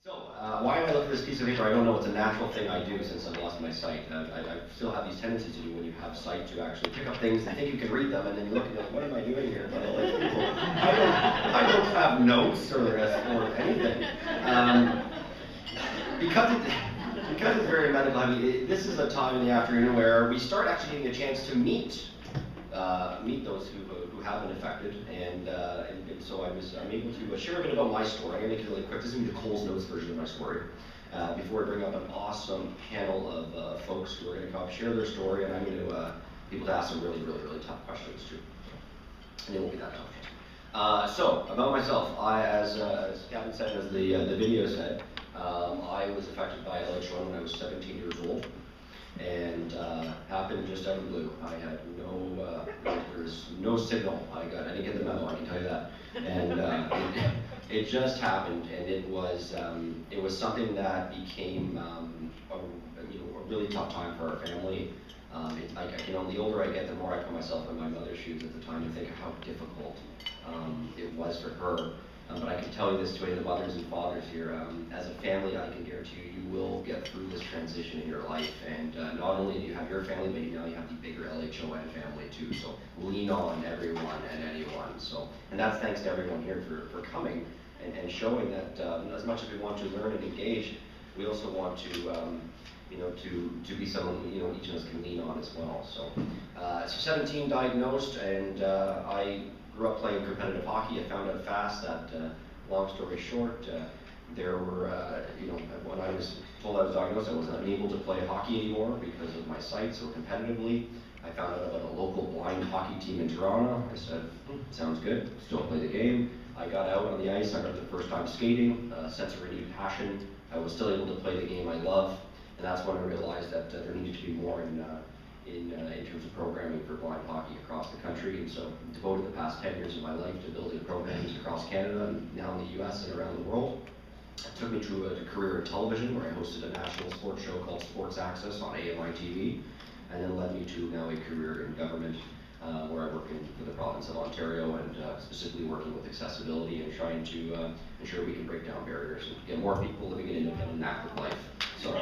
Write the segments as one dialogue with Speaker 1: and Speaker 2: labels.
Speaker 1: Why did I look at this piece of paper? I don't know. It's a natural thing I do since I've lost my sight. I still have these tendencies to do when you have sight to actually pick up things and think you can read them, and then you look and like, what am I doing here? But I don't have notes or anything. Because it's very medical heavy, this is a time in the afternoon where we start actually getting a chance to meet those who have been affected, and so I'm able to share a bit about my story. I'm going to make it really quick. This is going to be the Cole's Notes version of my story. Before I bring up an awesome panel of folks who are going to come up, share their story, and I'm going to people to ask some really tough questions too. And it won't be that tough. So about myself, as Gavin said, as the video said, I was affected by LHON when I was 17 years old. And happened just out of the blue. I had there's no signal. I didn't get the memo, I can tell you that. And it just happened, and it was something that became a really tough time for our family. The older I get, the more I put myself in my mother's shoes at the time and think of how difficult it was for her. But I can tell you this to any of the mothers and fathers here, as a family, I can guarantee you, you will get through this transition in your life. And not only do you have your family, but now you have the bigger LHON family too. So lean on everyone and anyone. And that's thanks to everyone here for coming and showing that as much as we want to learn and engage, we also want to be someone each of us can lean on as well. So 17 diagnosed, and I grew up playing competitive hockey. I found out fast that, long story short, there were, when I was told I was diagnosed, I wasn't able to play hockey anymore because of my sight. So competitively, I found out about a local blind hockey team in Toronto. I said, sounds good, still play the game. I got out on the ice, I got the first time skating, a sense of renewed passion. I was still able to play the game I love, and that's when I realized that there needed to be more in terms of programming for blind hockey across the country. And so devoted the past 10 years of my life to building programs across Canada and now in the US and around the world. It took me to a career in television where I hosted a national sports show called Sports Access on AMI TV, and then led me to now a career in government where I work for the province of Ontario, and specifically working with accessibility and trying to ensure we can break down barriers and get more people living an independent and active life. So.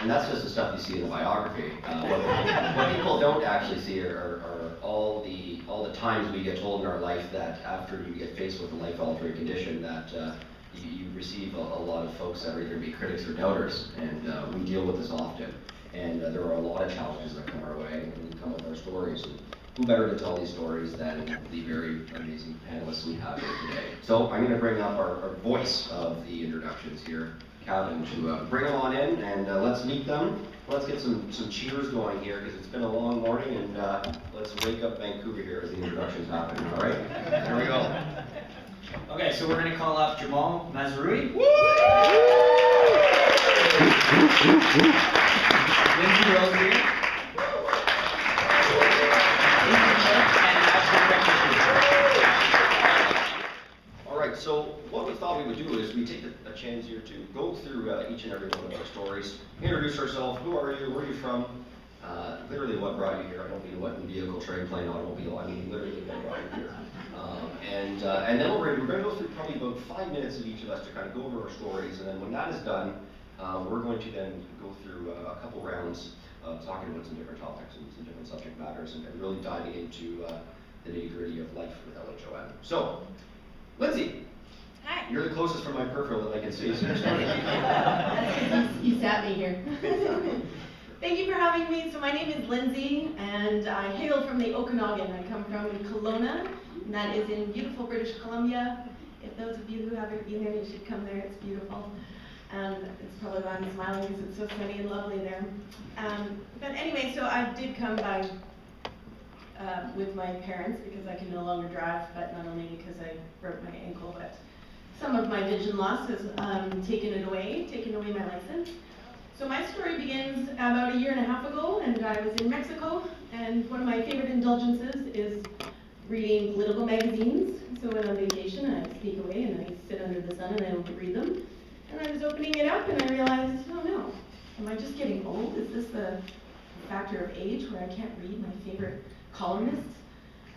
Speaker 1: And that's just the stuff you see in the biography. What people don't actually see are all the times we get told in our life that after you get faced with a life-altering condition that you receive a lot of folks that are either be critics or doubters, and we deal with this often. And there are a lot of challenges that come our way, and we come with our stories. And who better to tell these stories than the very amazing panelists we have here today? So I'm going to bring up our voice of the introductions here, Calvin, to bring them on in, and let's meet them. Let's get some cheers going here, because it's been a long morning, and let's wake up Vancouver here as the introductions happen, all right? Here we go.
Speaker 2: Okay, so we're going to call up Jamal Mazrui. Lindsay Rose here.
Speaker 1: All right, so what we thought we would do is we take a chance here to go through each and every one of our stories, introduce ourselves. Who are you? Where are you from? Literally what brought you here. I don't mean what vehicle, train, plane, automobile. I mean literally what brought you here. And then we're going to go through probably about 5 minutes of each of us to kind of go over our stories. And then when that is done, we're going to then go through a couple rounds of talking about some different topics and some different subject matters, and really diving into the nitty-gritty of life with LHON. So, Lindsay.
Speaker 3: Hi.
Speaker 1: You're the closest from my peripheral that I can see, so you're starting.
Speaker 3: You sat me here. Thank you for having me. So my name is Lindsay, and I hail from the Okanagan. I come from Kelowna, and that is in beautiful British Columbia. If those of you who haven't been there, you should come there. It's beautiful. And it's probably why I'm smiling, because it's so sunny and lovely there. But anyway, so I did come by with my parents because I can no longer drive, but not only because I broke my ankle, but some of my vision loss has taken away my license. So my story begins about 1.5 years ago, and I was in Mexico, and one of my favorite indulgences is reading political magazines. So when I'm on vacation, I sneak away and I sit under the sun and I don't read them. And I was opening it up and I realized, oh no, am I just getting old? Is this the factor of age where I can't read my favorite columnists?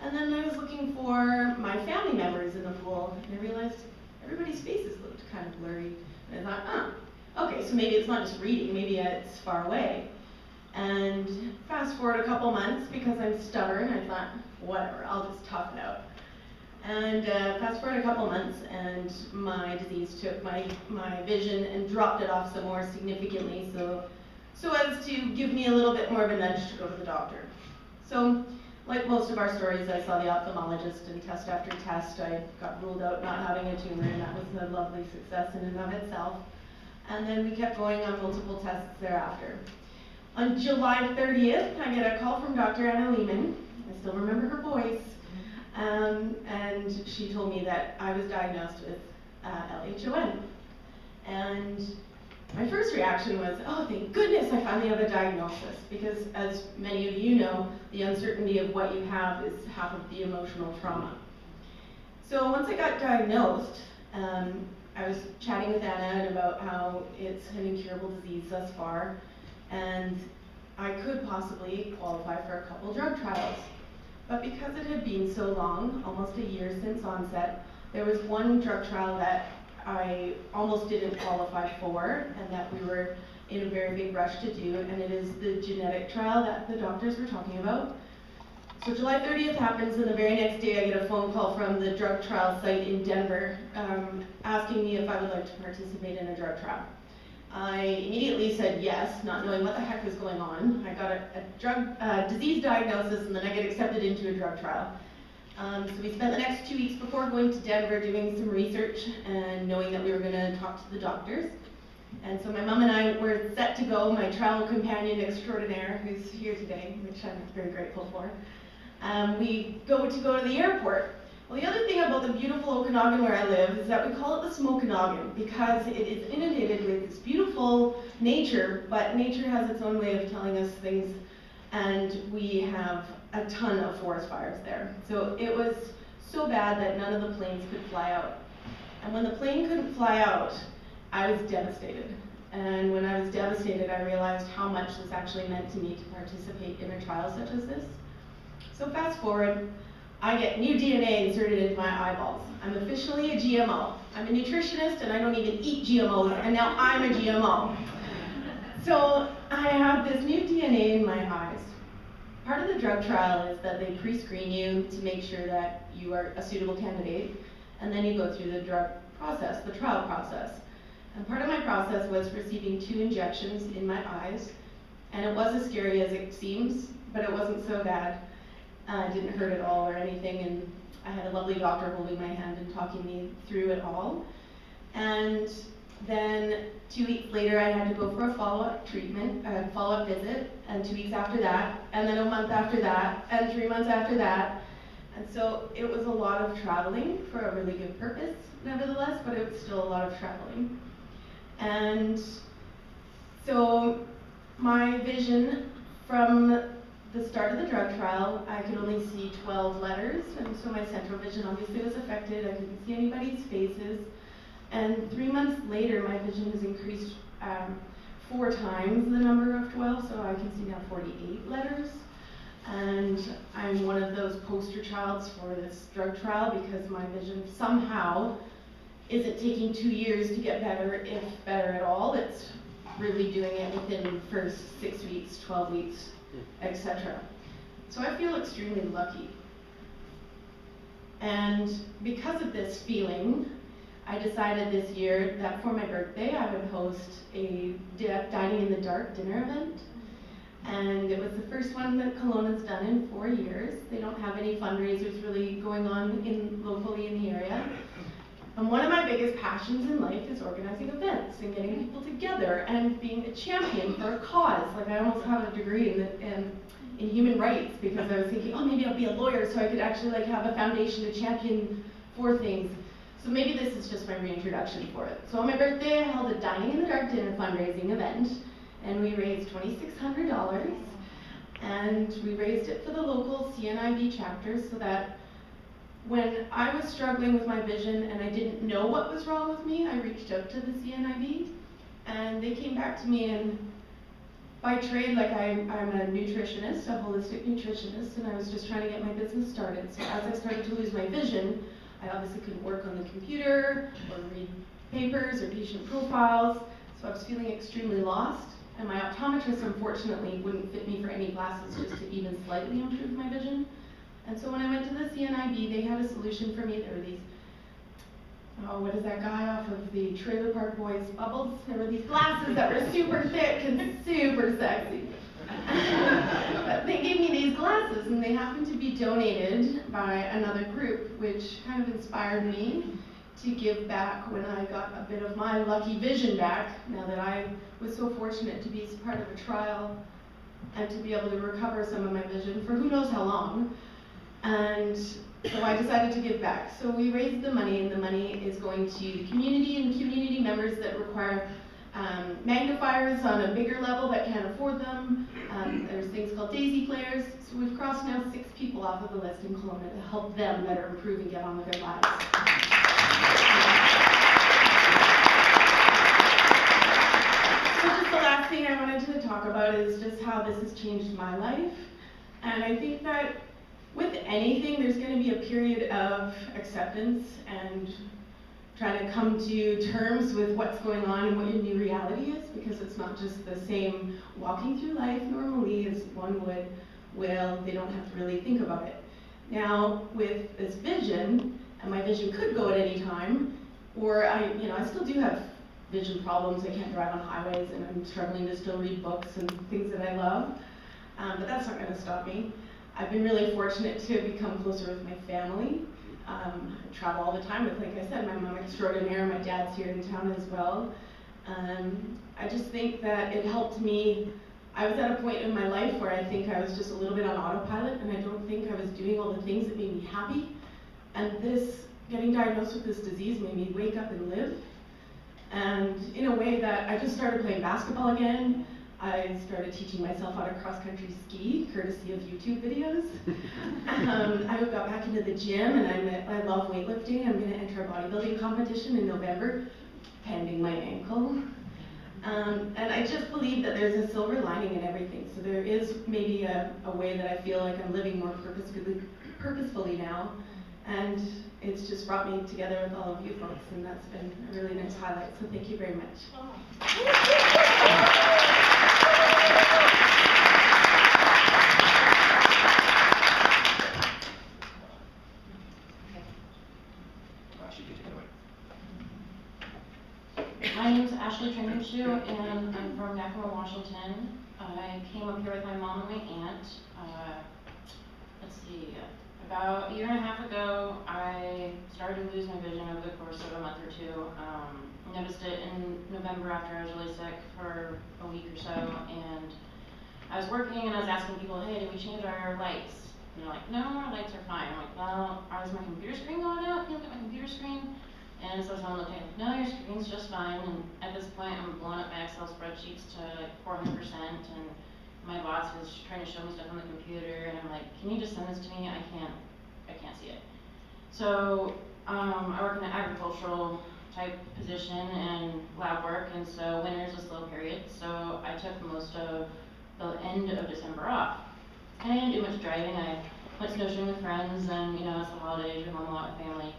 Speaker 3: And then I was looking for my family members in the pool, and I realized everybody's faces looked kind of blurry. And I thought, okay, so maybe it's not just reading, maybe it's far away. And fast forward a couple months, because I'm stubborn, I thought, whatever, I'll just tough it out. And fast forward a couple months, and my disease took my vision and dropped it off some more significantly, so as to give me a little bit more of a nudge to go to the doctor. So, like most of our stories, I saw the ophthalmologist, and test after test, I got ruled out not having a tumor, and that was a lovely success in and of itself. And then we kept going on multiple tests thereafter. On July 30th, I get a call from Dr. Anna Lehman. I still remember her voice. And she told me that I was diagnosed with LHON. And my first reaction was, oh, thank goodness I finally have a diagnosis, because as many of you know, the uncertainty of what you have is half of the emotional trauma. So once I got diagnosed, I was chatting with Anna about how it's an incurable disease thus far, and I could possibly qualify for a couple drug trials. But because it had been so long, almost a year since onset, there was one drug trial that I almost didn't qualify for, and that we were in a very big rush to do, and it is the genetic trial that the doctors were talking about. So July 30th happens, and the very next day I get a phone call from the drug trial site in Denver, asking me if I would like to participate in a drug trial. I immediately said yes, not knowing what the heck was going on. I got a disease diagnosis, and then I get accepted into a drug trial. So we spent the next 2 weeks before going to Denver doing some research and knowing that we were going to talk to the doctors. And so my mom and I were set to go, my travel companion extraordinaire, who's here today, which I'm very grateful for. We go to the airport. Well, the other thing about the beautiful Okanagan where I live is that we call it the Smokanagan, because it is inundated with this beautiful nature, but nature has its own way of telling us things, and we have a ton of forest fires there. So it was so bad that none of the planes could fly out. And when the plane couldn't fly out, I was devastated. And when I was devastated, I realized how much this actually meant to me to participate in a trial such as this. So fast forward, I get new DNA inserted into my eyeballs. I'm officially a GMO. I'm a nutritionist, and I don't even eat GMOs, and now I'm a GMO. So I have this new DNA in my eyes. Part of the drug trial is that they pre-screen you to make sure that you are a suitable candidate, and then you go through the drug process, the trial process. And part of my process was receiving 2 injections in my eyes, and it was as scary as it seems, but it wasn't so bad. It didn't hurt at all or anything, and I had a lovely doctor holding my hand and talking me through it all. And then 2 weeks later, I had to go for a follow-up treatment, a follow-up visit, and 2 weeks after that, and then a month after that, and 3 months after that. And so it was a lot of traveling for a really good purpose, nevertheless, but it was still a lot of traveling. And so my vision from the start of the drug trial, I could only see 12 letters, and so my central vision obviously was affected. I couldn't see anybody's faces. And 3 months later, my vision has increased 4 times the number of 12, so I can see now 48 letters. And I'm one of those poster childs for this drug trial, because my vision somehow isn't taking 2 years to get better, if better at all. It's really doing it within the first 6 weeks, 12 weeks, etc. So I feel extremely lucky. And because of this feeling, I decided this year that for my birthday I would host a Dining in the Dark dinner event. And it was the first one that Kelowna's done in 4 years. They don't have any fundraisers really going on locally in the area. And one of my biggest passions in life is organizing events and getting people together and being a champion for a cause. Like, I almost have a degree in human rights, because I was thinking, oh, maybe I'll be a lawyer so I could actually have a foundation to champion for things. So maybe this is just my reintroduction for it. So on my birthday, I held a Dining in the Dark dinner fundraising event, and we raised $2,600, and we raised it for the local CNIB chapters, so that when I was struggling with my vision and I didn't know what was wrong with me, I reached out to the CNIB, and they came back to me and by trade, like I'm a nutritionist, a holistic nutritionist, and I was just trying to get my business started. So as I started to lose my vision, I obviously couldn't work on the computer or read papers or patient profiles, so I was feeling extremely lost. And my optometrist, unfortunately, wouldn't fit me for any glasses just to even slightly improve my vision. And so when I went to the CNIB, they had a solution for me. There were these, oh, what is that guy off of the Trailer Park Boys, Bubbles? There were these glasses that were super thick and super sexy. But they gave me these glasses, and they happened to be donated by another group, which kind of inspired me to give back when I got a bit of my lucky vision back, now that I was so fortunate to be part of a trial and to be able to recover some of my vision for who knows how long. And so I decided to give back. So we raised the money, and the money is going to the community and community members that require magnifiers on a bigger level that can't afford them. There's things called daisy players. So we've crossed now 6 people off of the list in Kelowna to help them better improve and get on with their lives. So just the last thing I wanted to talk about is just how this has changed my life. And I think that with anything, there's going to be a period of acceptance and trying to come to terms with what's going on and what your new reality is, because it's not just the same walking through life normally as one would. Well, they don't have to really think about it. Now, with this vision, and my vision could go at any time, or I still do have vision problems. I can't drive on highways, and I'm struggling to still read books and things that I love, but that's not going to stop me. I've been really fortunate to become closer with my family. I travel all the time with, like I said, my mom extraordinaire, my dad's here in town as well. I just think that it helped me. I was at a point in my life where I think I was just a little bit on autopilot, and I don't think I was doing all the things that made me happy. And getting diagnosed with this disease made me wake up and live. And in a way that I just started playing basketball again. I started teaching myself how to cross-country ski, courtesy of YouTube videos. I got back into the gym, and I love weightlifting. I'm going to enter a bodybuilding competition in November, pending my ankle. And I just believe that there's a silver lining in everything. So there is maybe a way that I feel like I'm living more purposefully now. And it's just brought me together with all of you folks, and that's been a really nice highlight. So thank you very much.
Speaker 4: My name is Ashley Trinkershoe, and I'm from Vancouver, Washington. I came up here with my mom and my aunt. About a year and a half ago, I started to lose my vision over the course of a month or two. I noticed it in November after I was really sick for a week or so, and I was working and I was asking people, hey, did we change our lights? And they're like, no, our lights are fine. I'm like, well, is my computer screen going out? Can you look at my computer screen? And so someone looked at me, no, your screen's just fine. And at this point, I'm blowing up my Excel spreadsheets to like 400%, and my boss is trying to show me stuff on the computer, and I'm like, can you just send this to me? I can't see it. So I work in an agricultural type position and lab work, and so winter is a slow period. So I took most of the end of December off. And I didn't do much driving. I went snowshoeing with friends, and it's the holidays, you're home a lot with family.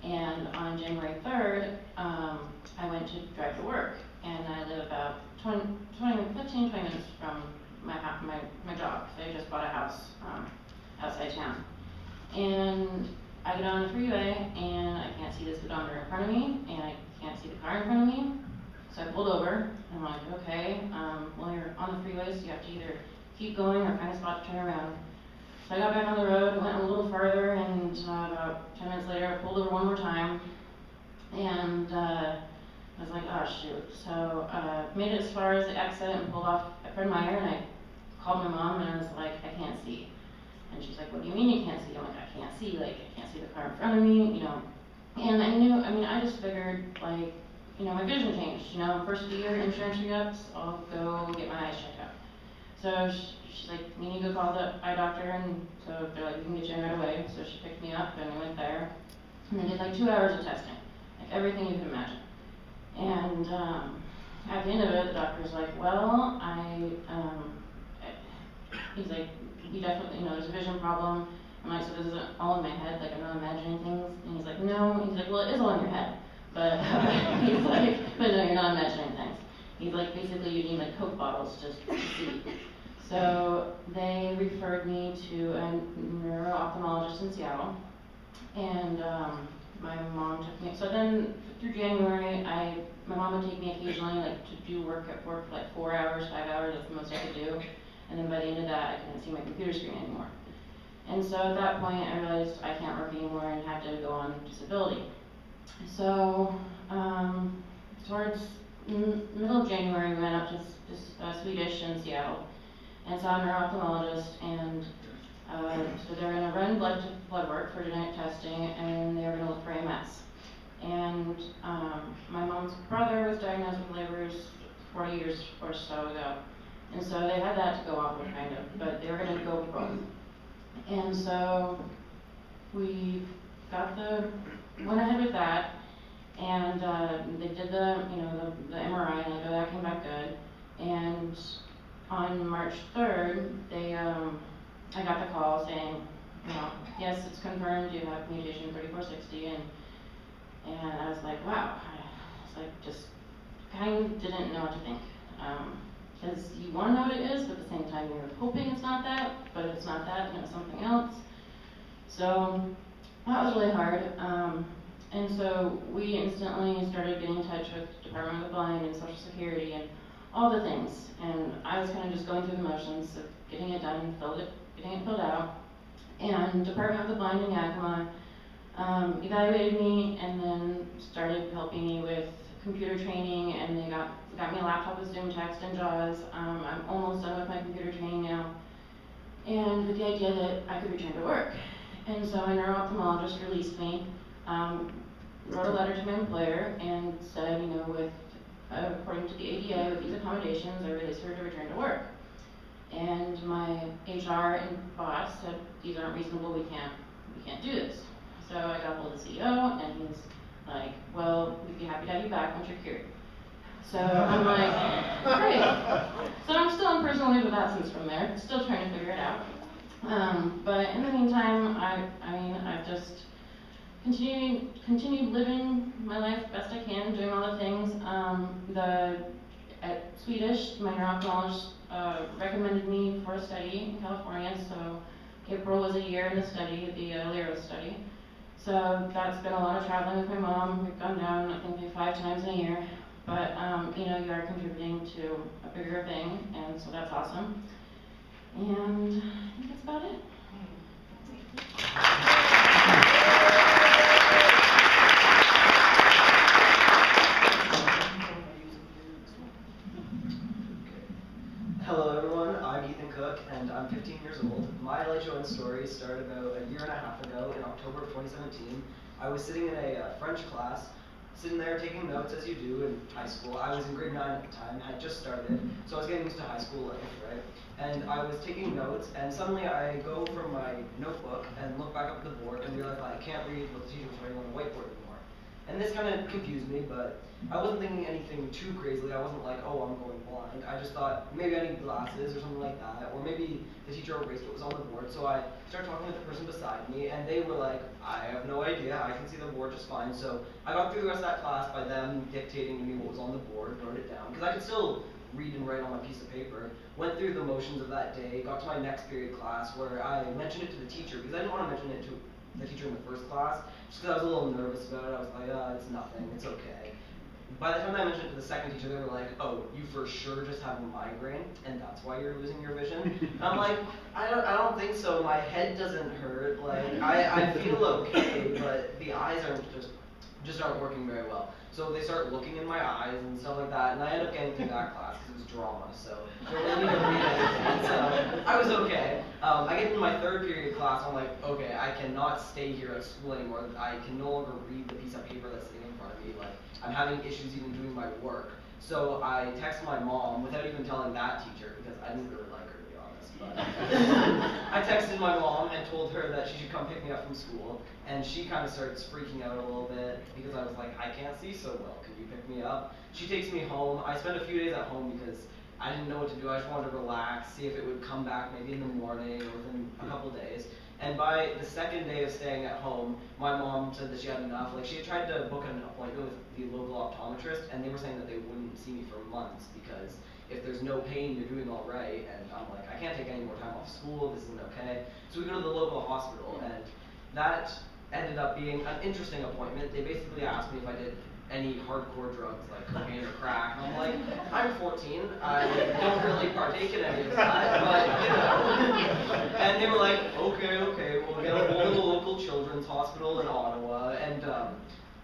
Speaker 4: And on January 3rd, I went to drive to work, and I live about 15, 20 minutes from my job. So I just bought a house outside town. And I get on the freeway, and I can't see the speedometer in front of me, and I can't see the car in front of me. So I pulled over, and I'm like, okay, well, you're on the freeway, so you have to either keep going or find a spot to turn around. So I got back on the road, went a little farther, and about 10 minutes later, I pulled over one more time, and I was like, oh, shoot. So made it as far as the exit and pulled off at Fred Meyer, and I called my mom, and I was like, I can't see. And she's like, what do you mean you can't see? I'm like, I can't see, I can't see the car in front of me, And I just figured, my vision changed, first year insurance re-ups, I'll go get my eyes checked out. So she's like, you need to go call the eye doctor, and so they're like, we can get you in right away. So she picked me up, and we went there, and they did 2 hours of testing, everything you could imagine. And at the end of it, the doctor was like, well, I he's like, you definitely, there's a vision problem. I'm like, so this isn't all in my head, like I'm not imagining things? And he's like, no. He's like, well, it is all in your head. But he's like, but no, you're not imagining things. He's like, basically you need like Coke bottles just to see. So they referred me to a neuro-ophthalmologist in Seattle. And my mom took me, so then through January, my mom would take me occasionally like to do work for like 4 hours, 5 hours, that's the most I could do. And then by the end of that, I couldn't see my computer screen anymore. And so at that point, I realized I can't work anymore and had to go on disability. So towards middle of January, we went up to Swedish in Seattle and saw a neuro-ophthalmologist, and so they're going to run blood work for genetic testing, and they're going to look for MS. And my mom's brother was diagnosed with Leber's 4 years or so ago, and so they had that to go off with, kind of, but they were going to go with both. And so we went ahead with that, and they did the MRI, and that came back good. And on March 3rd, I got the call saying, yes, it's confirmed, you have mutation 3460, and I was like, wow. I was like, just kind of didn't know what to think. Because you want to know what it is, but at the same time you're hoping it's not that, but if it's not that, it's something else. So that was really hard. And so we instantly started getting in touch with Department of the Blind and Social Security and all the things. And I was kind of just going through the motions of getting it done, getting it filled out. And Department of the Blind in Yakima evaluated me and then started helping me with computer training, and they got me a laptop with Zoom Text and JAWS. I'm almost done with my computer training now, and with the idea that I could return to work. And so a neuro-ophthalmologist released me, wrote a letter to my employer and said, with according to the ADA, with these accommodations, I release her to return to work. And my HR and boss said, these aren't reasonable, we can't do this. So I got hold of the CEO, and he's like, well, we'd be happy to have you back once you're cured. So I'm like, great. So I'm still on personal leave of absence from there, still trying to figure it out. But in the meantime, I've just continued living my life best I can, doing all the things. At Swedish, my neuro-ophthalmologist recommended me for a study in California, so April was a year in the study, the LHON study. So that's been a lot of traveling with my mom. We've gone down, I think, 5 times in a year. But, you are contributing to a bigger thing, and so that's awesome. And I think that's about it.
Speaker 5: Hello everyone, I'm Ethan Cook, and I'm 15 years old. My LHON story started about a year and a half ago in October of 2017. I was sitting in a French class, sitting there taking notes as you do in high school. I was in grade 9 at the time, had just started, so I was getting used to high school life, right? And I was taking notes, and suddenly I go from my notebook and look back up at the board and realize I can't read what the teacher was writing on the whiteboard anymore. And this kind of confused me, but I wasn't thinking anything too crazily. I wasn't like, oh, I'm going blind. I just thought maybe I need glasses or something like that, or maybe the teacher erased what was on the board. So I started talking with the person beside me, and they were like, I have no idea. I can see the board just fine. So I got through the rest of that class by them dictating to me what was on the board, wrote it down, because I could still read and write on my piece of paper. Went through the motions of that day, got to my next period class where I mentioned it to the teacher, because I didn't want to mention it to the teacher in the first class, just because I was a little nervous about it. I was like, it's nothing, it's okay. By the time I mentioned it to the second teacher, they were like, oh, you for sure just have a migraine, and that's why you're losing your vision? And I'm like, I don't think so. My head doesn't hurt. Like, I feel okay, but the eyes aren't just aren't working very well. So they start looking in my eyes and stuff like that, and I end up getting through that class because it was drama, so I don't really need to read anything. So I was okay. I get into my third period class, I'm like, okay, I cannot stay here at school anymore. I can no longer read the piece of paper that's sitting in front of me. Like, I'm having issues even doing my work. So I text my mom without even telling that teacher, because I didn't really like her, to be honest. But I texted my mom and told her that she should come pick me up from school, and she kind of starts freaking out a little bit because I was like, I can't see so well, can you pick me up? She takes me home. I spent a few days at home because I didn't know what to do. I just wanted to relax, see if it would come back maybe in the morning or within a couple days. And by the second day of staying at home, my mom said that she had enough. Like, she had tried to book an appointment with the local optometrist, and they were saying that they wouldn't see me for months because if there's no pain, you're doing all right. And I'm like, I can't take any more time off school. This isn't okay. So we go to the local hospital, and that ended up being an interesting appointment. They basically asked me if I did any hardcore drugs like cocaine or crack, and I'm like, I'm 14, I don't really partake in any of that, but you know. And they were like, okay, we'll get a hold of the local children's hospital in Ottawa, and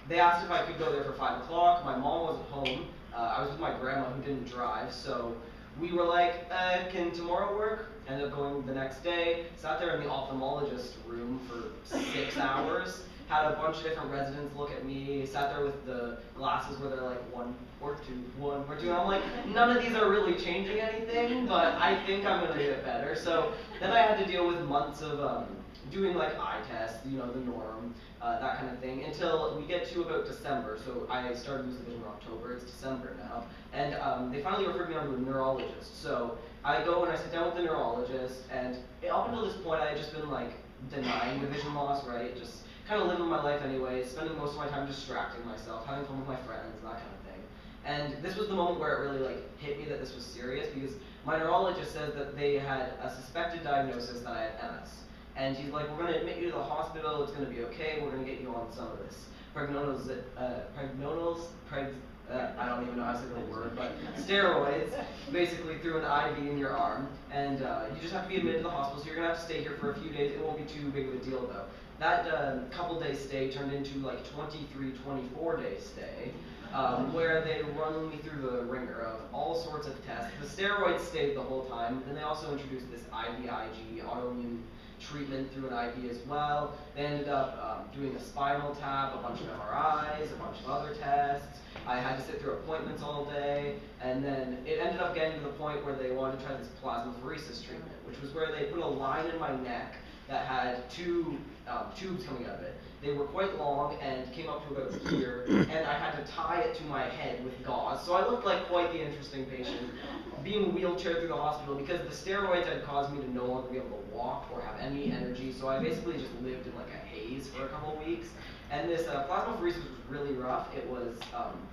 Speaker 5: they asked if I could go there for 5 o'clock. My mom wasn't home. I was with my grandma who didn't drive, so we were like, can tomorrow work? Ended up going the next day, sat there in the ophthalmologist room for 6 hours. Had a bunch of different residents look at me, sat there with the glasses where they're like 1 or 2, 1 or 2, and I'm like, none of these are really changing anything, but I think I'm gonna get better. So then I had to deal with months of doing like eye tests, you know, the norm, that kind of thing, until we get to about December. So I started losing vision in October, it's December now, and they finally referred me on to a neurologist. So I go and I sit down with the neurologist, and up until this point I had just been like denying the vision loss, right? Just kind of living my life anyway, spending most of my time distracting myself, having fun with my friends, that kind of thing. And this was the moment where it really like hit me that this was serious, because my neurologist said that they had a suspected diagnosis that I had MS. And he's like, we're going to admit you to the hospital, it's going to be okay, we're going to get you on some of this I don't even know how to say the word, but steroids, basically through an IV in your arm, and you just have to be admitted to the hospital, so you're going to have to stay here for a few days. It won't be too big of a deal though. That couple day stay turned into like 23, 24 day stay, where they run me through the ringer of all sorts of tests. The steroids stayed the whole time, and they also introduced this IVIG, autoimmune treatment through an IV as well. They ended up doing a spinal tap, a bunch of MRIs, a bunch of other tests. I had to sit through appointments all day, and then it ended up getting to the point where they wanted to try this plasmapheresis treatment, which was where they put a line in my neck that had 2 tubes coming out of it. They were quite long and came up to about here, and I had to tie it to my head with gauze. So I looked like quite the interesting patient, being wheelchaired through the hospital because the steroids had caused me to no longer be able to walk or have any energy. So I basically just lived in like a haze for a couple of weeks. And this plasmapheresis was really rough. It was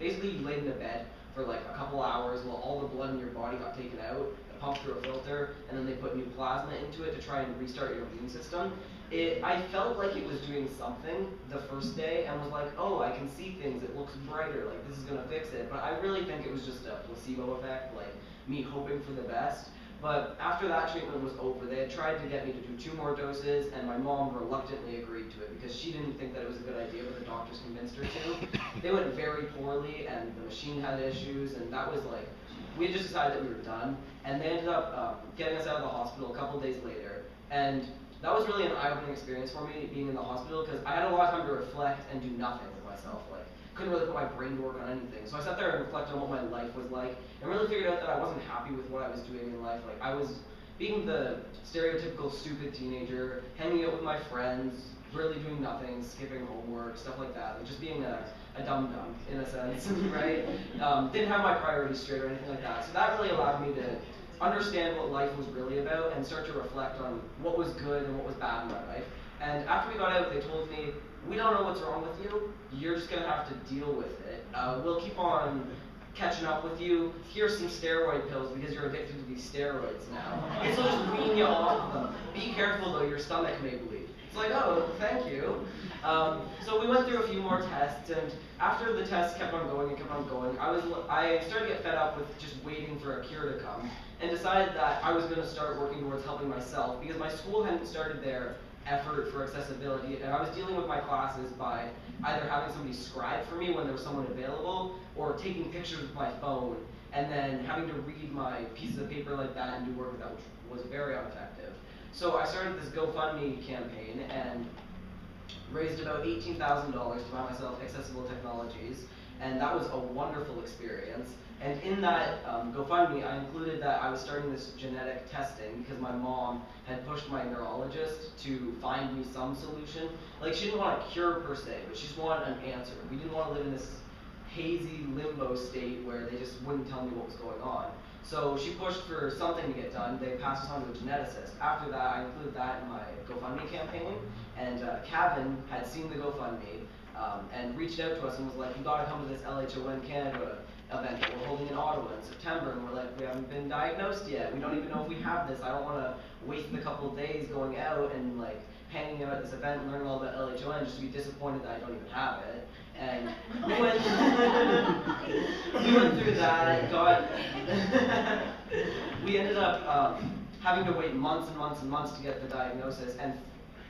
Speaker 5: basically you laid in a bed for like a couple hours while all the blood in your body got taken out, pumped through a filter, and then they put new plasma into it to try and restart your immune system. I felt like it was doing something the first day and was like, oh, I can see things, it looks brighter, like this is gonna fix it. But I really think it was just a placebo effect, like me hoping for the best. But after that treatment was over, they had tried to get me to do 2 more doses, and my mom reluctantly agreed to it because she didn't think that it was a good idea, but the doctors convinced her to. They went very poorly, and the machine had issues, and that was like, we had just decided that we were done, and they ended up getting us out of the hospital a couple days later, and that was really an eye-opening experience for me, being in the hospital, because I had a lot of time to reflect and do nothing with myself. Like, couldn't really put my brain to work on anything. So I sat there and reflected on what my life was like, and really figured out that I wasn't happy with what I was doing in life. Like, I was being the stereotypical stupid teenager, hanging out with my friends, really doing nothing, skipping homework, stuff like that. Like, just being a dum-dum, in a sense, right? Didn't have my priorities straight or anything like that. So that really allowed me to understand what life was really about and start to reflect on what was good and what was bad in my life. And after we got out, they told me, we don't know what's wrong with you, you're just going to have to deal with it. We'll keep on catching up with you. Here's some steroid pills because you're addicted to these steroids now. And so just wean you off of them. Be careful though, your stomach may bleed. It's like, oh, thank you. So we went through a few more tests, and after the tests kept on going and kept on going, I started to get fed up with just waiting for a cure to come, and decided that I was going to start working towards helping myself, because my school hadn't started their effort for accessibility, and I was dealing with my classes by either having somebody scribe for me when there was someone available, or taking pictures with my phone, and then having to read my pieces of paper like that and do work with that, which was very ineffective. So I started this GoFundMe campaign and raised about $18,000 to buy myself accessible technologies, and that was a wonderful experience. And in that GoFundMe, I included that I was starting this genetic testing because my mom had pushed my neurologist to find me some solution. Like, she didn't want a cure per se, but she just wanted an answer. We didn't want to live in this hazy limbo state where they just wouldn't tell me what was going on. So she pushed for something to get done. They passed us on to a geneticist. After that, I included that in my GoFundMe campaign, and Kevin had seen the GoFundMe and reached out to us and was like, you gotta come to this LHON Canada event that we're holding in Ottawa in September. And we're like, we haven't been diagnosed yet. We don't even know if we have this. I don't want to waste a couple of days going out and like hanging out at this event and learning all about LHON just to be disappointed that I don't even have it. And we went through that, we ended up having to wait months and months and months to get the diagnosis, and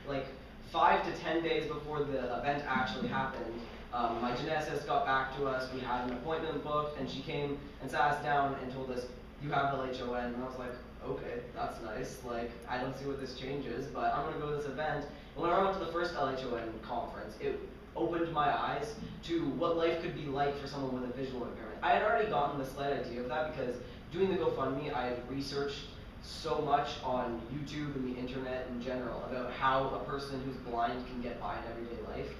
Speaker 5: like 5 to 10 days before the event actually happened, my geneticist got back to us. We had an appointment booked, and she came and sat us down and told us, you have LHON, and I was like, okay, that's nice, like, I don't see what this changes, but I'm gonna go to this event. And when I went to the first LHON conference, it opened my eyes to what life could be like for someone with a visual impairment. I had already gotten the slight idea of that because doing the GoFundMe, I had researched so much on YouTube and the internet in general about how a person who's blind can get by in everyday life.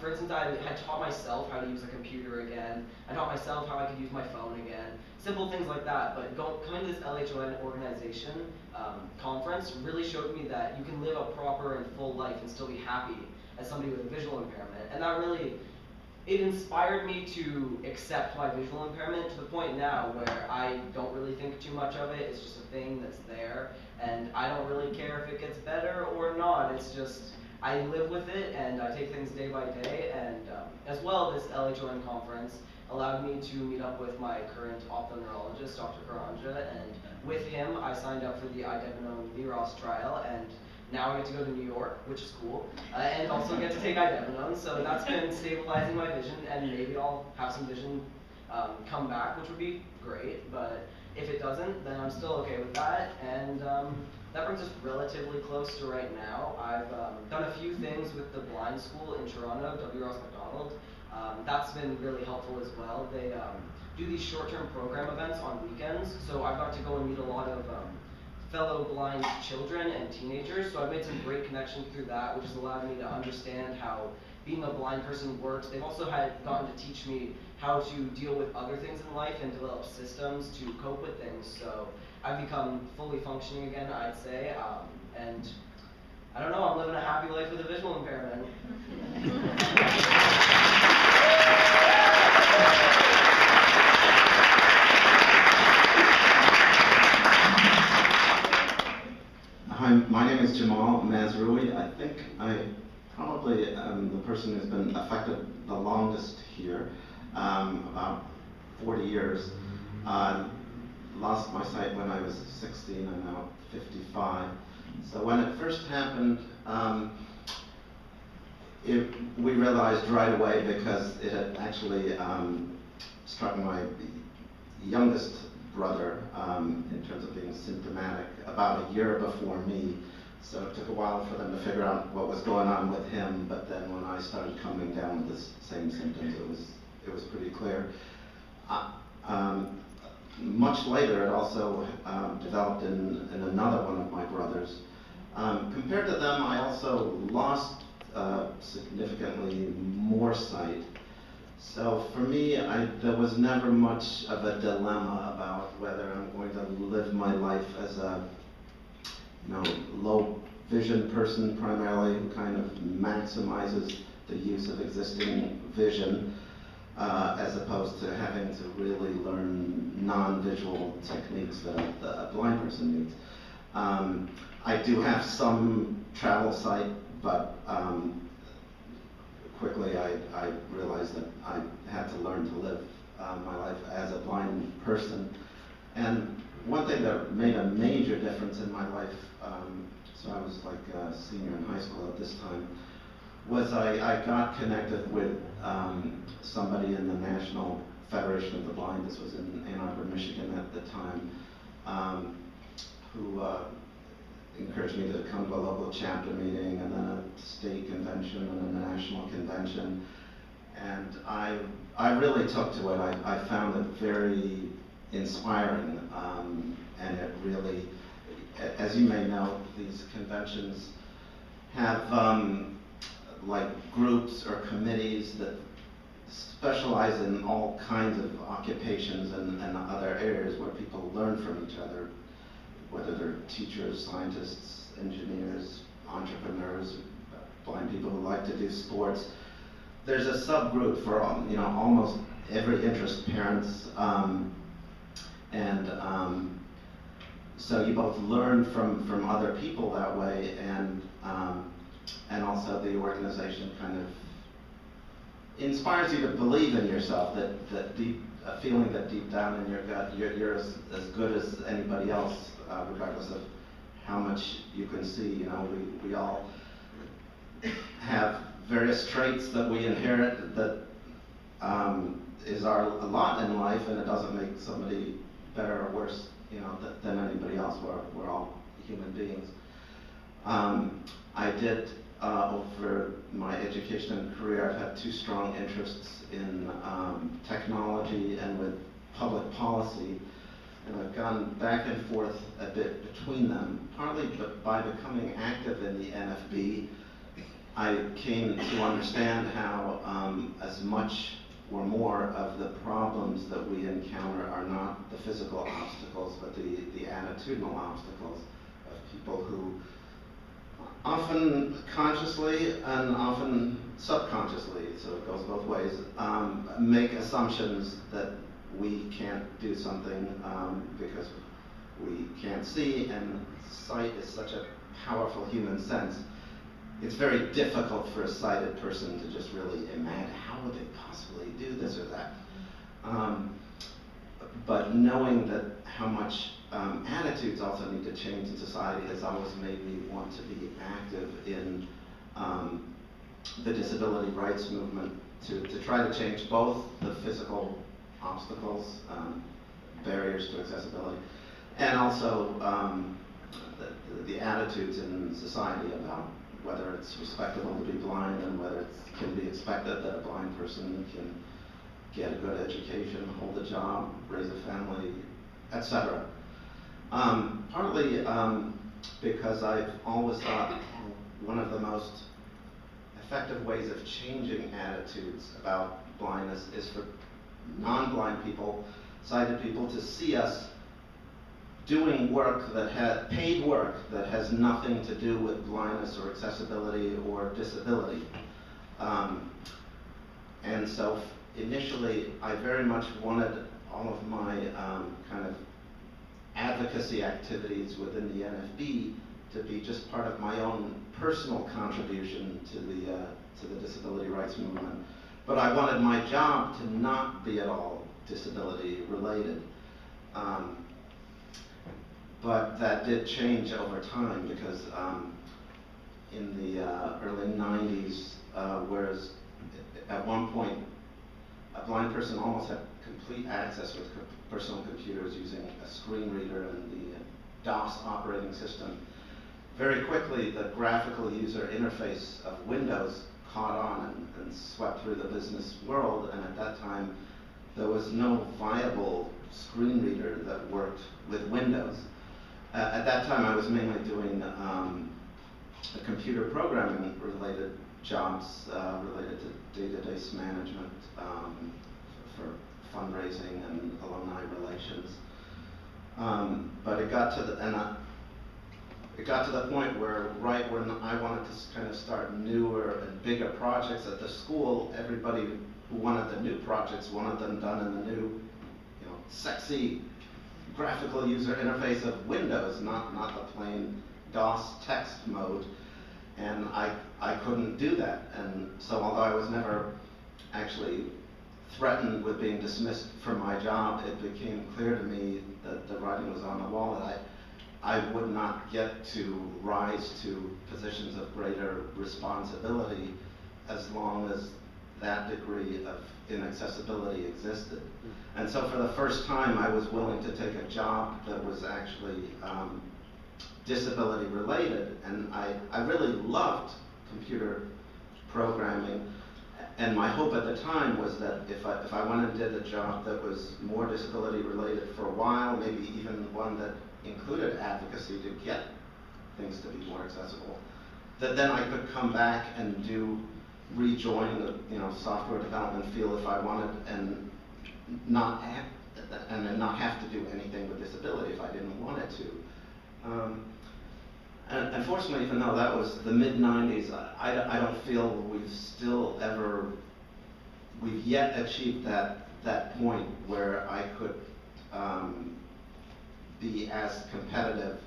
Speaker 5: For instance, I had taught myself how to use a computer again. I taught myself how I could use my phone again. Simple things like that, but coming to this LHON organization conference really showed me that you can live a proper and full life and still be happy as somebody with a visual impairment. And that really, it inspired me to accept my visual impairment to the point now where I don't really think too much of it. It's just a thing that's there, and I don't really care if it gets better or not. It's just, I live with it, and I take things day by day, and as well, this LHON conference allowed me to meet up with my current ophthalmologist, Dr. Karanja, and with him, I signed up for the Idebenone-Leros trial, and now I get to go to New York, which is cool, and also get to take Idebenone, so that's been stabilizing my vision, and maybe I'll have some vision come back, which would be great, but if it doesn't, then I'm still okay with that, and that brings us relatively close to right now. I've done a few things with the blind school in Toronto, W. Ross McDonald. That's been really helpful as well. They do these short-term program events on weekends, so I've got to go and meet a lot of fellow blind children and teenagers, so I've made some great connections through that, which has allowed me to understand how being a blind person works. They've also gotten to teach me how to deal with other things in life and develop systems to cope with things, so I've become fully functioning again, I'd say, and I don't know, I'm living a happy life with a visual impairment.
Speaker 6: Hi, my name is Jamal Mazrui. I think I probably am the person who's been affected the longest here, about 40 years. Lost my sight when I was 16, I'm now 55. So when it first happened, we realized right away because it had actually struck my youngest brother in terms of being symptomatic about a year before me. So it took a while for them to figure out what was going on with him, but then when I started coming down with the same symptoms, it was pretty clear. Much later, it also developed in another one of my brothers. Compared to them, I also lost significantly more sight. So for me, there was never much of a dilemma about whether I'm going to live my life as a low vision person primarily, who kind of maximizes the use of existing vision, as opposed to having to really learn non-visual techniques that a blind person needs. I do have some travel sight, but quickly I realized that I had to learn to live my life as a blind person. And one thing that made a major difference in my life, so I was like a senior in high school at this time, was I got connected with somebody in the National Federation of the Blind. This was in Ann Arbor, Michigan at the time, who encouraged me to come to a local chapter meeting and then a state convention and a national convention. And I really took to it. I found it very inspiring, and it really, as you may know, these conventions have like groups or committees that specialize in all kinds of occupations and other areas where people learn from each other, whether they're teachers, scientists, engineers, entrepreneurs, blind people who like to do sports. There's a subgroup for almost every interest, parents, so you both learn from other people that way, and also the organization kind of inspires you to believe in yourself, that deep, a feeling that deep down in your gut, you're as good as anybody else, regardless of how much you can see. We all have various traits that we inherit that is our lot in life, and it doesn't make somebody better or worse, than anybody else. We're all human beings. I did, over my education and career, I've had two strong interests in technology and with public policy, and I've gone back and forth a bit between them, partly by becoming active in the NFB. I came to understand how as much or more of the problems that we encounter are not the physical obstacles, but the attitudinal obstacles of people who often consciously and often subconsciously, so it goes both ways, make assumptions that we can't do something because we can't see, and sight is such a powerful human sense. It's very difficult for a sighted person to just really imagine how would they possibly do this or that. But knowing that how much attitudes also need to change in society has always made me want to be active in the disability rights movement to try to change both the physical obstacles, barriers to accessibility, and also the attitudes in society about whether it's respectable to be blind and whether it can be expected that a blind person can get a good education, hold a job, raise a family, etc. Partly because I've always thought one of the most effective ways of changing attitudes about blindness is for non-blind people, sighted people, to see us doing work that paid work that has nothing to do with blindness or accessibility or disability. And so initially, I very much wanted all of my kind of advocacy activities within the NFB to be just part of my own personal contribution to the disability rights movement. But I wanted my job to not be at all disability related. But that did change over time because in the early 90s, whereas at one point a blind person almost had complete access with personal computers using a screen reader and the DOS operating system, very quickly the graphical user interface of Windows caught on and swept through the business world, and at that time there was no viable screen reader that worked with Windows. At that time, I was mainly doing the computer programming related jobs related to database management for fundraising and alumni relations. But it got to the point where, right when I wanted to kind of start newer and bigger projects at the school, everybody who wanted the new projects wanted them done in the new, sexy graphical user interface of Windows, not the plain DOS text mode, and I couldn't do that. And so although I was never actually threatened with being dismissed from my job, it became clear to me that the writing was on the wall, that I would not get to rise to positions of greater responsibility as long as that degree of inaccessibility existed. And so for the first time, I was willing to take a job that was actually disability related, and I really loved computer programming, and my hope at the time was that if I went and did a job that was more disability related for a while, maybe even one that included advocacy to get things to be more accessible, that then I could come back and do rejoin the software development field if I wanted, and not have then not have to do anything with disability if I didn't want it to. And unfortunately, even though that was the mid-90s, I don't feel we've yet achieved that point where I could be as competitive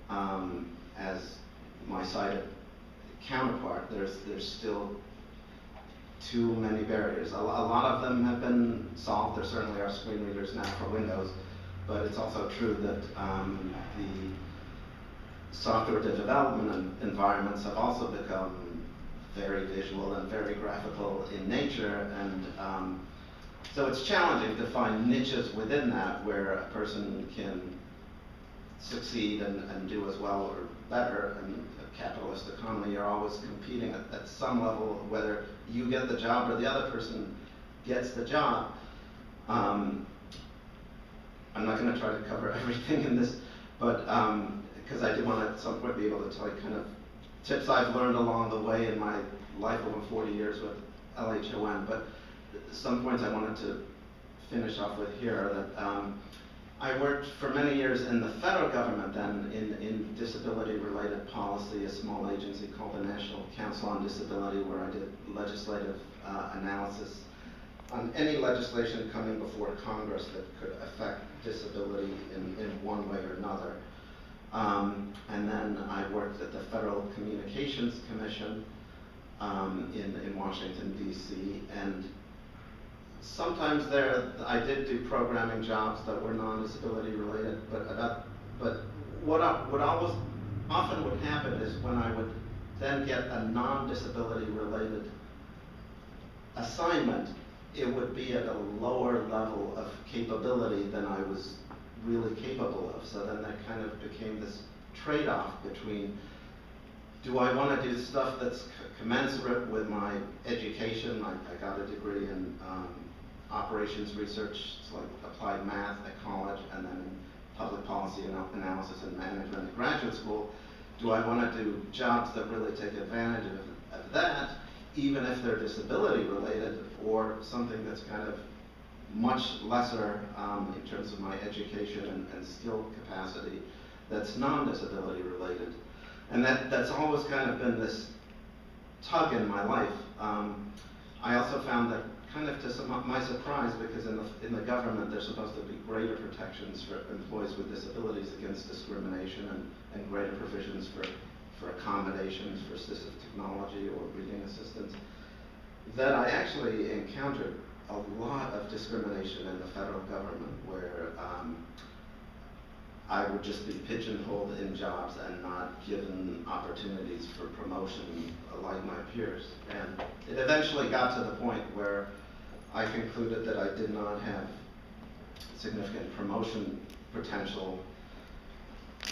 Speaker 6: as my sighted counterpart. There's still too many barriers. A lot of them have been solved. There certainly are screen readers now for Windows, but it's also true that the software development environments have also become very visual and very graphical in nature, and so it's challenging to find niches within that where a person can succeed and do as well or better. In a capitalist economy, you're always competing at some level, whether you get the job or the other person gets the job. I'm not going to try to cover everything in this, but because I do want to at some point be able to tell you kind of tips I've learned along the way in my life over 40 years with LHON, but some points I wanted to finish off with here are that I worked for many years in the federal government then in disability-related policy, a small agency called the National Council on Disability, where I did legislative analysis on any legislation coming before Congress that could affect disability in one way or another. And then I worked at the Federal Communications Commission in Washington, D.C., and sometimes I did do programming jobs that were non-disability related, but what often would happen is when I would then get a non-disability related assignment, it would be at a lower level of capability than I was really capable of. So then that kind of became this trade-off between, do I want to do stuff that's commensurate with my education? I got a degree in operations research, so like applied math at college, and then public policy analysis and management at graduate school. Do I want to do jobs that really take advantage of that, even if they're disability related, or something that's kind of much lesser in terms of my education and skill capacity that's non-disability related? And that's always kind of been this tug in my life. I also found that, kind of to my surprise, because in the government there's supposed to be greater protections for employees with disabilities against discrimination and greater provisions for accommodations for assistive technology or reading assistance, that I actually encountered a lot of discrimination in the federal government where I would just be pigeonholed in jobs and not given opportunities for promotion like my peers. And it eventually got to the point where I concluded that I did not have significant promotion potential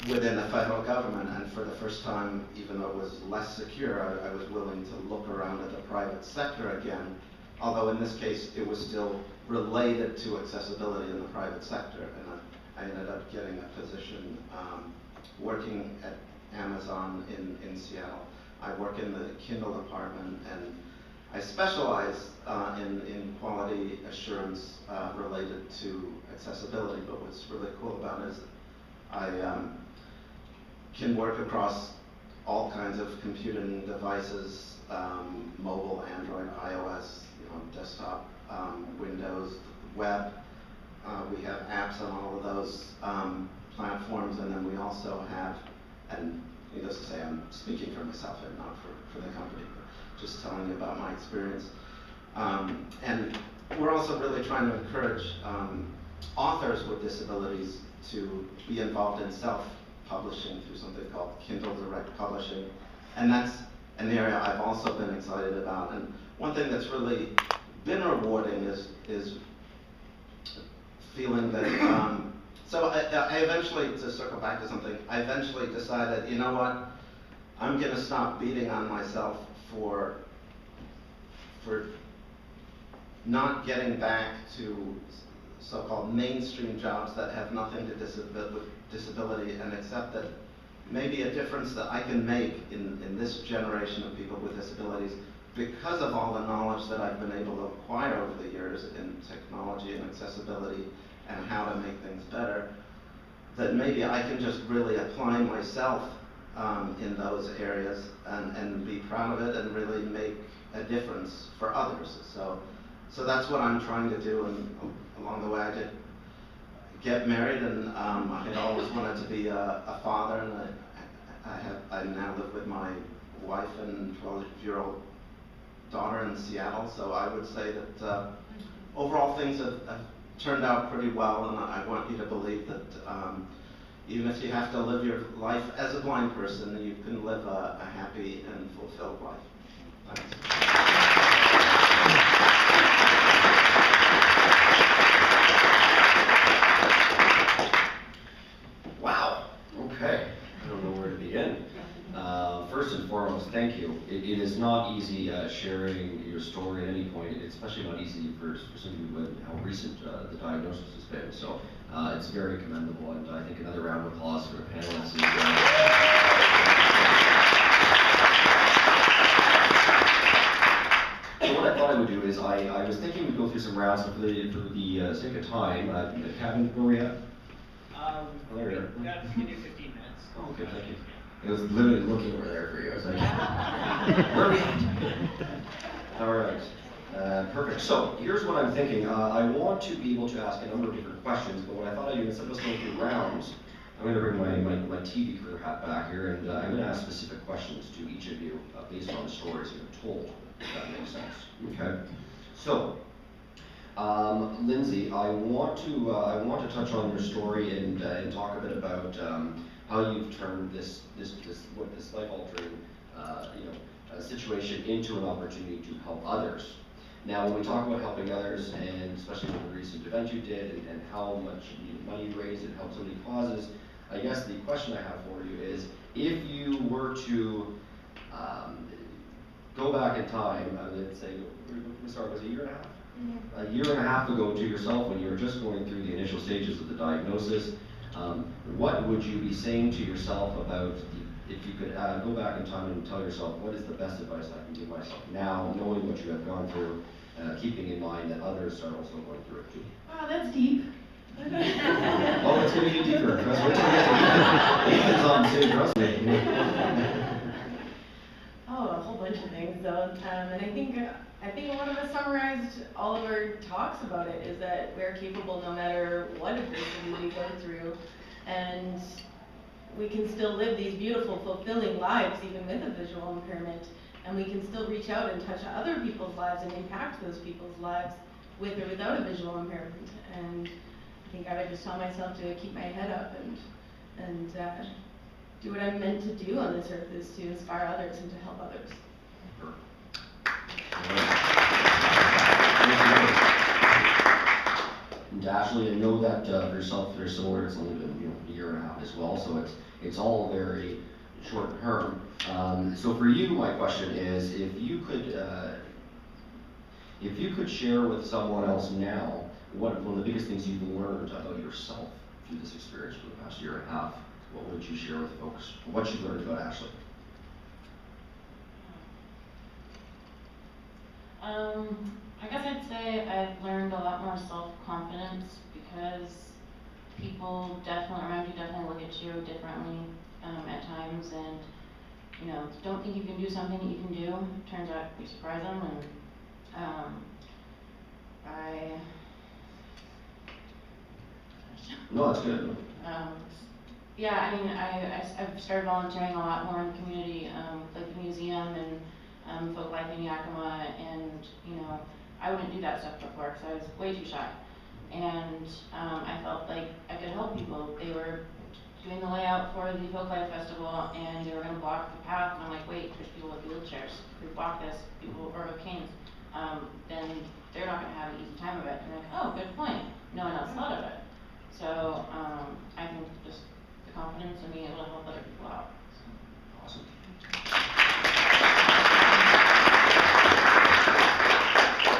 Speaker 6: within the federal government, and for the first time, even though it was less secure, I was willing to look around at the private sector again, although in this case it was still related to accessibility in the private sector. And I ended up getting a position working at Amazon in Seattle. I work in the Kindle department, and I specialize in quality assurance related to accessibility, but what's really cool about it is I can work across all kinds of computing devices, mobile, Android, iOS, desktop, Windows, web. We have apps on all of those platforms, and then we also have, and needless to say, I'm speaking for myself and not for the company, but just telling you about my experience. And we're also really trying to encourage authors with disabilities to be involved in self-publishing through something called Kindle Direct Publishing, and that's an area I've also been excited about. And one thing that's really been rewarding is feeling that, so I eventually, to circle back to something, I eventually decided, you know what, I'm going to stop beating on myself for not getting back to so-called mainstream jobs that have nothing to with disability, and accept that maybe a difference that I can make in this generation of people with disabilities because of all the knowledge that I've been able to acquire over the years in technology and accessibility and how to make things better, that maybe I can just really apply myself in those areas and be proud of it and really make a difference for others. So that's what I'm trying to do, and along the way I did get married, and I had always wanted to be a father, and I now live with my wife and 12-year-old daughter in Seattle. So I would say that overall things have turned out pretty well, and I want you to believe that even if you have to live your life as a blind person, you can live a happy and fulfilled life. Thanks.
Speaker 1: Wow. Okay. I don't know where to begin. First and foremost, thank you. It is not easy sharing your story at any point. It's especially not easy for somebody with how recent the diagnosis has been. So it's very commendable, and I think another round of applause for the panelists. So what I thought I would do is I was thinking we'd go through some rounds for the sake of time. Kevin, where are we at?
Speaker 2: We've got to give you 15 minutes.
Speaker 1: Oh, okay, thank you. I was literally looking over there for you. I was like, where are we at? All right. Perfect. So here's what I'm thinking. I want to be able to ask a number of different questions, but what I thought I'd do, instead of us going through rounds, I'm going to bring my TV career hat back here, and I'm going to ask specific questions to each of you based on the stories you've told, if that makes sense. Okay. So, Lindsay, I want to touch on your story and talk a bit about how you've turned this life-altering situation into an opportunity to help others. Now, when we talk about helping others, and especially with the recent event you did, and how much money you raised and helped so many causes, I guess the question I have for you is, if you were to go back in time, let's say, was it a year and a half?
Speaker 3: Mm-hmm.
Speaker 1: A year and a half ago to yourself, when you were just going through the initial stages of the diagnosis, what would you be saying to yourself about, if you could go back in time and tell yourself, what is the best advice I can give myself now, knowing what you have gone through, keeping in mind that others are also going through it too?
Speaker 3: Wow, that's deep.
Speaker 1: Oh, it's going to get deeper. Trust me. Ethan's on stage, trust me.
Speaker 3: Oh, a whole bunch of things though, and I think one of us summarized all of our talks about it, is that we're capable no matter what adversity we go through, and we can still live these beautiful, fulfilling lives even with a visual impairment, and we can still reach out and touch other people's lives and impact those people's lives with or without a visual impairment. And I think I would just tell myself to keep my head up and do what I'm meant to do on this earth, is to inspire others and to help others.
Speaker 1: And Ashley, I know that for yourself, very similar. It's only been a year and a half as well, so it's all very short term. So for you, my question is, if you could share with someone else now one of the biggest things you've learned about yourself through this experience for the past year and a half, what would you share with folks? What you've learned about Ashley?
Speaker 4: I guess I'd say I've learned a lot more self-confidence, because people around you definitely look at you differently at times, and don't think you can do something that you can do. Turns out you surprise them, and
Speaker 1: No, that's good.
Speaker 4: yeah, I mean, I've started volunteering a lot more in the community, like the museum and folk life in Yakima, and I wouldn't do that stuff before because I was way too shy, and I felt like I could help people. They were doing the layout for the folk life festival, and they were going to block the path, and I'm like, wait, there's people with wheelchairs. If we block this, people or with canes, then they're not going to have an easy time of it. And they're like, oh, good point. No one else thought of it. So I think just the confidence and being able to help other people out.
Speaker 1: Awesome.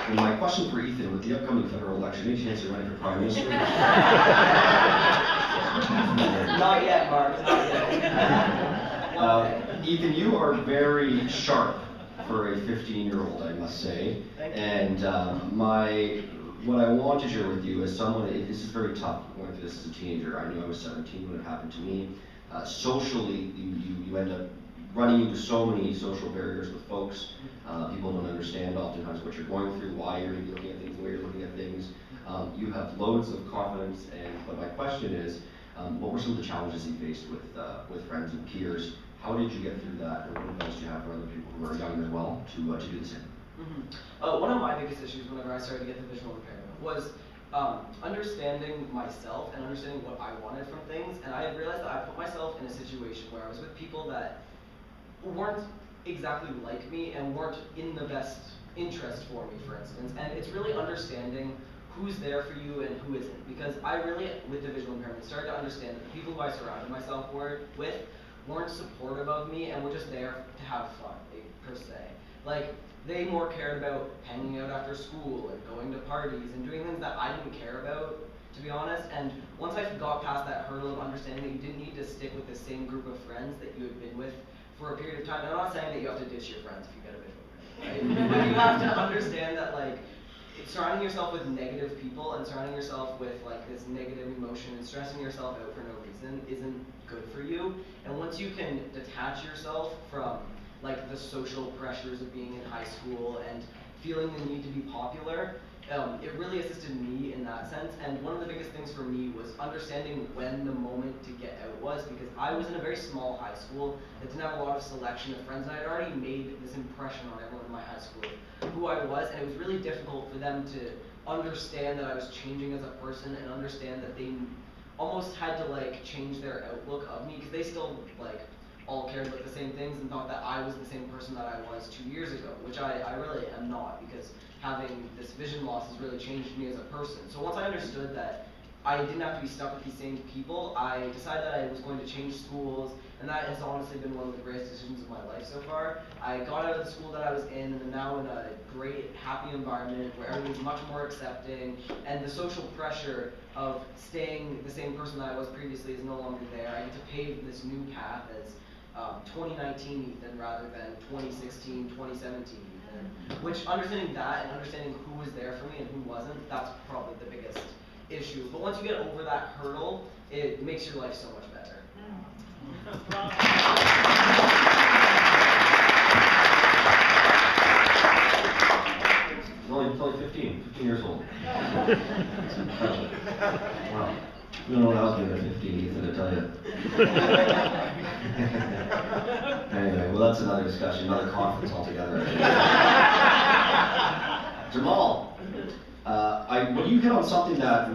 Speaker 1: And my question for Ethan, with the upcoming federal election, any chance you're running for Prime Minister?
Speaker 5: Not yet, Mark, not yet.
Speaker 1: Ethan, you are very sharp for a 15-year-old, I must say.
Speaker 5: Thank you.
Speaker 1: And what I want to share with you as someone, this is very tough going through this as a teenager. I knew I was 17 when it happened to me. Socially, you end up running into so many social barriers with folks. People don't understand oftentimes what you're going through, why you're looking at things, the way you're looking at things. You have loads of confidence, but my question is, what were some of the challenges you faced with friends and peers? How did you get through that, and what advice do you have for other people who are young as well to do the same?
Speaker 5: One of my biggest issues whenever I started to get the visual impairment was understanding myself and understanding what I wanted from things. And I had realized that I put myself in a situation where I was with people that weren't exactly like me and weren't in the best interest for me, for instance. And it's really understanding who's there for you and who isn't. Because I really, with the visual impairment, started to understand that the people who I surrounded myself with weren't supportive of me and were just there to have fun, per se. Like, they more cared about hanging out after school and going to parties and doing things that I didn't care about, to be honest. And once I got past that hurdle of understanding that you didn't need to stick with the same group of friends that you had been with for a period of time, and I'm not saying that you have to ditch your friends if you get a visual impairment, right? But you have to understand that, like, surrounding yourself with negative people and surrounding yourself with like this negative emotion and stressing yourself out for no reason isn't good for you. And once you can detach yourself from like the social pressures of being in high school and feeling the need to be popular, it really assisted me in that sense. And one of the biggest things for me was understanding when the moment to get out was, because I was in a very small high school that didn't have a lot of selection of friends, and I had already made this impression on everyone in my high school of who I was, and it was really difficult for them to understand that I was changing as a person and understand that they almost had to like change their outlook of me, because they still like all cared about the same things and thought that I was the same person that I was 2 years ago, which I really am not, because having this vision loss has really changed me as a person. So once I understood that I didn't have to be stuck with these same people, I decided that I was going to change schools, and that has honestly been one of the greatest decisions of my life so far. I got out of the school that I was in, and am now in a great, happy environment where everything's much more accepting, and the social pressure of staying the same person that I was previously is no longer there. I get to pave this new path as 2019 Ethan rather than 2016, 2017 Ethan. Which, understanding that and understanding who was there for me and who wasn't, that's probably the biggest issue. But once you get over that hurdle, it makes your life so much better.
Speaker 1: He's only 15 years old. Wow. I don't know what I was doing at 15, Ethan, to tell you. Anyway, well, that's another discussion, another conference altogether. Jamal, well, you hit on something that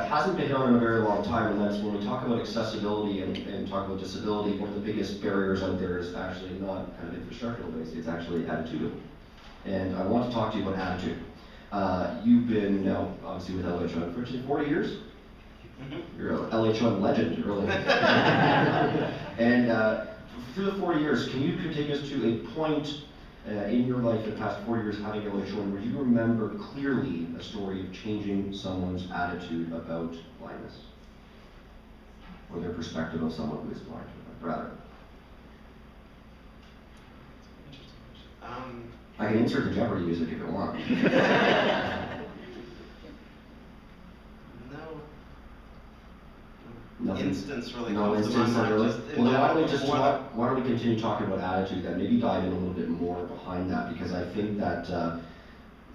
Speaker 1: hasn't been hit on in a very long time, and that's when we talk about accessibility and talk about disability, one of the biggest barriers out there is actually not kind of infrastructural based, it's actually attitudinal. And I want to talk to you about attitude. You've been now, obviously, with LHON for 40 years? You're an LHON legend, really. And through the 40 years, can you take us to a point in your life in the past 4 years having LHON where you remember clearly a story of changing someone's attitude about blindness? Or their perspective of someone who is blind, rather. I can insert the Jeopardy music if you want. Nothing.
Speaker 6: Instance really
Speaker 1: No
Speaker 6: comes to my
Speaker 1: instance
Speaker 6: mind.
Speaker 1: really.
Speaker 6: Just
Speaker 1: Well, then why don't we
Speaker 6: more
Speaker 1: continue talking about attitude then? Maybe dive in a little bit more behind that, because I think that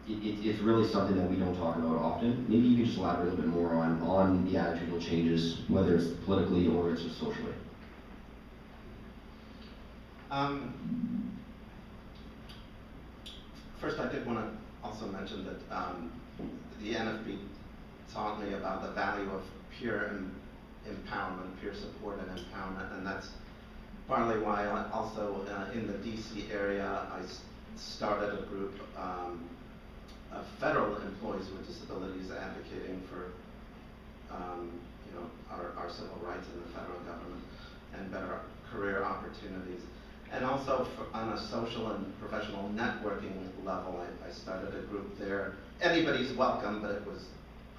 Speaker 1: it's really something that we don't talk about often. Maybe you can just elaborate a little bit more on the attitudinal changes, whether it's politically or it's just socially.
Speaker 6: First, I did want to also mention that the NFB taught me about the value of peer empowerment, peer support and empowerment, and that's partly why I also in the DC area I started a group of federal employees with disabilities advocating for our civil rights in the federal government and better career opportunities. And also on a social and professional networking level, I started a group there. Anybody's welcome, but it was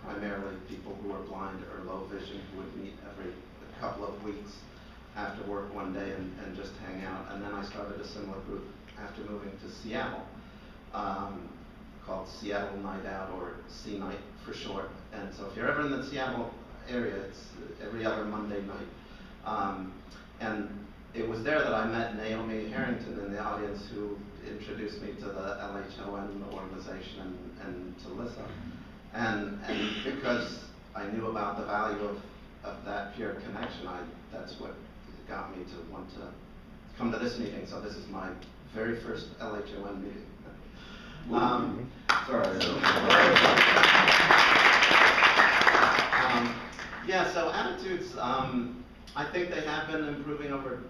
Speaker 6: primarily people who were blind or low vision who would meet every couple of weeks after work one day and just hang out. And then I started a similar group after moving to Seattle, called Seattle Night Out, or C Night for short. And so if you're ever in the Seattle area, it's every other Monday night. And it was there that I met Naomi Harrington in the audience, who introduced me to the LHON organization and to Lissa. And because I knew about the value of that peer connection, that's what got me to want to come to this meeting. So this is my very first LHON meeting. Yeah, so attitudes, I think they have been improving over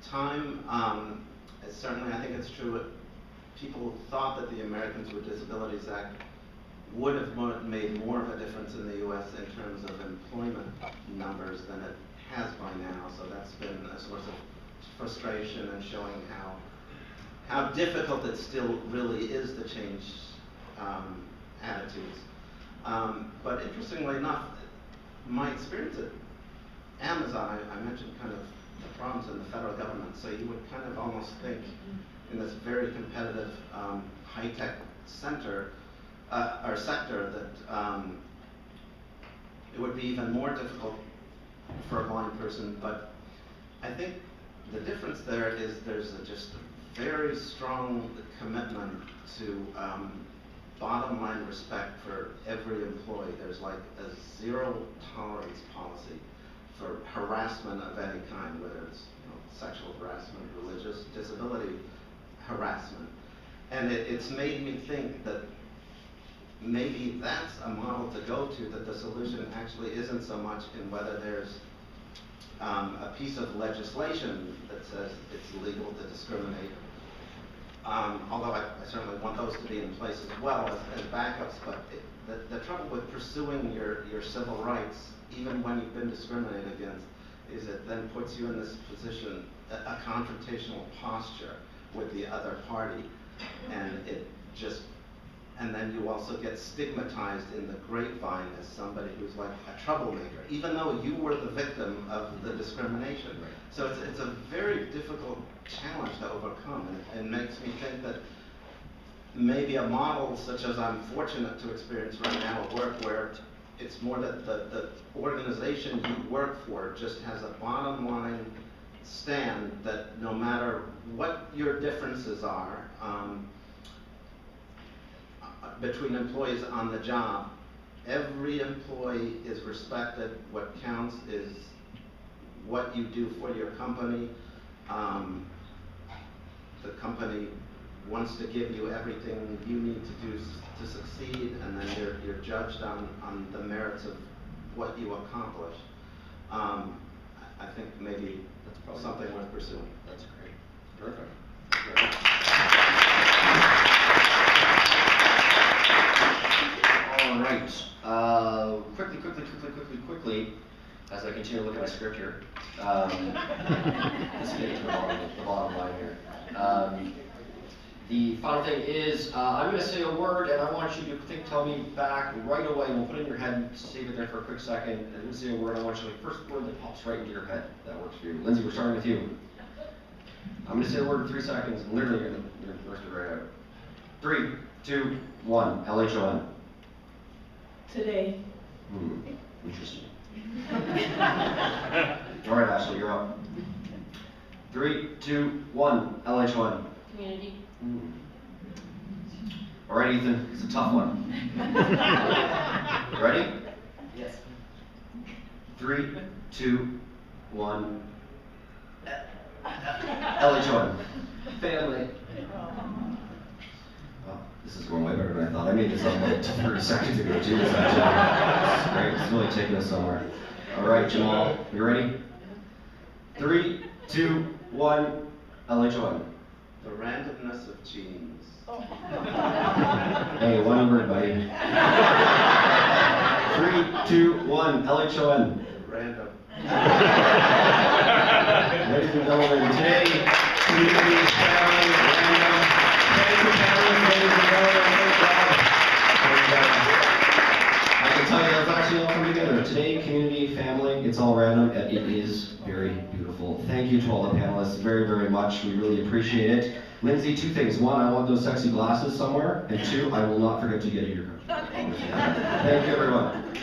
Speaker 6: time. Certainly, I think it's true that people thought that the Americans with Disabilities Act would have made more of a difference in the U.S. in terms of employment numbers than it has by now. So that's been a source of frustration and showing how difficult it still really is to change attitudes. But interestingly enough, my experience at Amazon, I mentioned kind of the problems in the federal government. So you would kind of almost think in this very competitive high-tech sector that it would be even more difficult for a blind person. But I think the difference there is there's just a very strong commitment to bottom line respect for every employee. There's like a zero tolerance policy for harassment of any kind, whether it's sexual harassment, religious, disability harassment. And it's made me think that maybe that's a model to go to, that the solution actually isn't so much in whether there's a piece of legislation that says it's illegal to discriminate, although I certainly want those to be in place as well as backups. But the trouble with pursuing your civil rights, even when you've been discriminated against, is it then puts you in this position, a confrontational posture with the other party, and then you also get stigmatized in the grapevine as somebody who's like a troublemaker, even though you were the victim of the discrimination. Right. So it's a very difficult challenge to overcome, and it makes me think that maybe a model such as I'm fortunate to experience right now at work, where it's more that the organization you work for just has a bottom line stand that no matter what your differences are between employees on the job, every employee is respected. What counts is what you do for your company. The company wants to give you everything you need to do to succeed, and then you're judged on the merits of what you accomplish. I think maybe that's probably something worth pursuing.
Speaker 1: That's great. Perfect. All right. Quickly, as I continue to look at my script here, let's get to the bottom line here. The final thing is, I'm going to say a word, and I want you to tell me back right away. We'll put it in your head, save it there for a quick second. I'm going to say a word. I want you to first word that pops right into your head. That works for you. Lindsay, we're starting with you. I'm going to say a word in 3 seconds, and literally you're going to burst it right out. 3, 2, 1. LHON.
Speaker 3: Today.
Speaker 1: Interesting. All right, Ashley, you're up. 3, 2, 1. LHON.
Speaker 4: Community.
Speaker 1: All right, Ethan, it's a tough one. Ready?
Speaker 5: Yes.
Speaker 1: 3, 2, 1. LHON.
Speaker 5: Family.
Speaker 1: Oh, this is going way better than I thought. I made this up like 30 seconds ago, too. This is great. It's really taking us somewhere. All right, Jamal, you ready? 3, 2, 1. LHON.
Speaker 6: The randomness of genes.
Speaker 1: Hey, one word, buddy. 3, 2, 1. LHON.
Speaker 6: Random.
Speaker 1: Ladies and gentlemen, today, community, family, random. Thank you, family, ladies and gentlemen. Great job. And I can tell you, it's actually all come together. Today, community, family, it's it's all random, and it is very beautiful. Thank you to all the panelists very, very much. We really appreciate it. Lindsay, two things. One, I want those sexy glasses somewhere, and two, I will not forget to get you your coat.
Speaker 3: Thank you.
Speaker 1: Thank you, everyone.